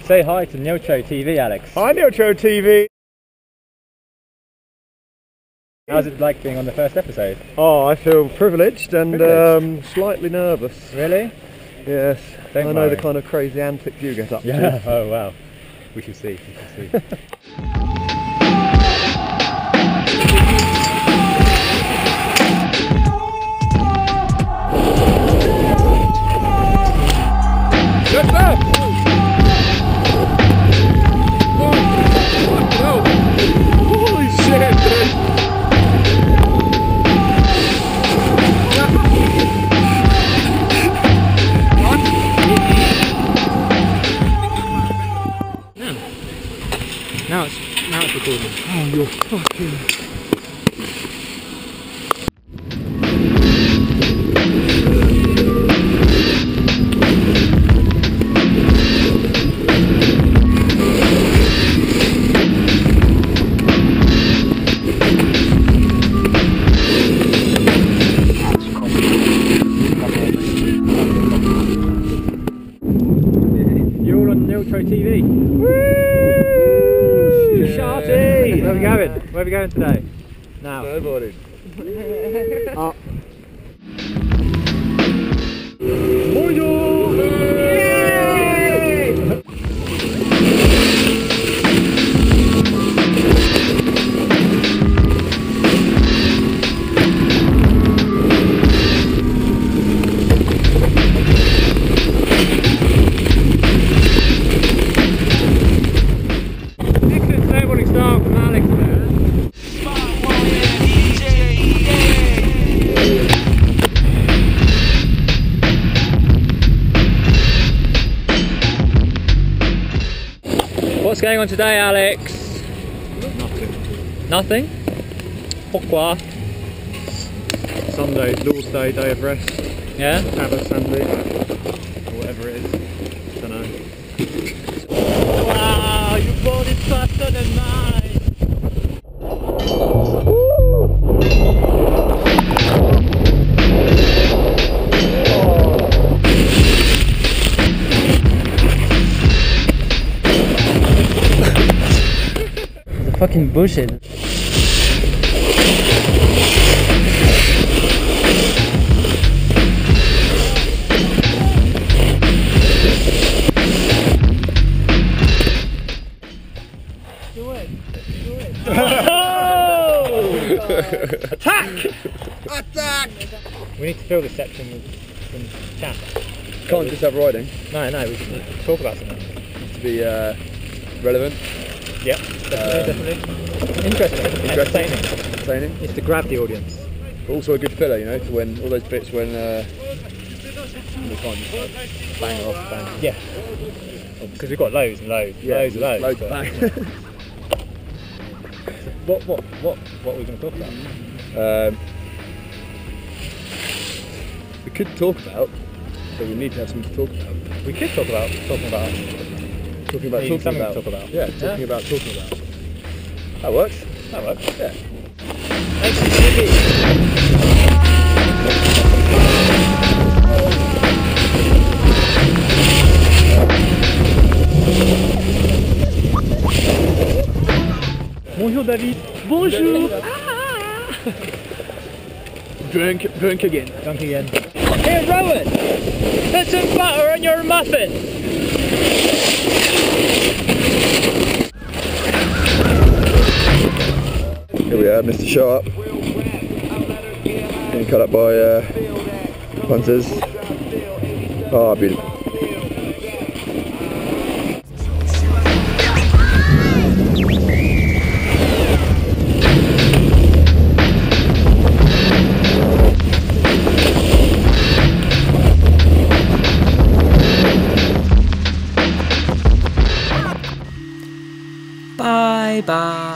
Say hi to Nilcho TV, Alex. Hi Nilcho TV! How's it like being on the first episode? Oh, I feel privileged and slightly nervous. Really? Yes. Don't I know worry. the kind of crazy antics you get up Yeah, to. oh wow. We shall see, we shall see. Get back! Holy shit, dude! Now it's recording. Oh, you're fucking... You're all on Nilcho TV. Woo! Sharty! Where are we going? Where are we going today? Now. Nobody. Up. What's going on today, Alex? Nothing. Nothing? Pourquoi? Sunday, Lord's Day, day of rest. Yeah? Sabbath, Sunday, or whatever it is. Don't know. Wow, your body's faster than mine! Fucking bullshit. Do it! Do it! Oh! Attack! Attack! We need to fill this section with some chat. Can't just have riding. No, we should talk about something. Needs to be relevant. Yep, definitely. Interesting. Entertaining. It's to grab the audience. But also a good filler, you know, for when all those bits when we can't just bang off, bang. Yeah. Because we've got loads and loads. Yeah, loads and loads. loads but bang. what are we going to talk about? We could talk about, but we need to have something to talk about. We could talk about talking about. Talking about Needing talking something about. to talk about. Yeah, talking about talking about. That works. That works. Yeah. Thanks for the Bonjour David. Bonjour. Drink again. Drunk again. Here, Rowan. Put some butter on your muffin. Here we are, Mr. Sharp. Getting cut up by punters. Ah, beautiful. Bye bye.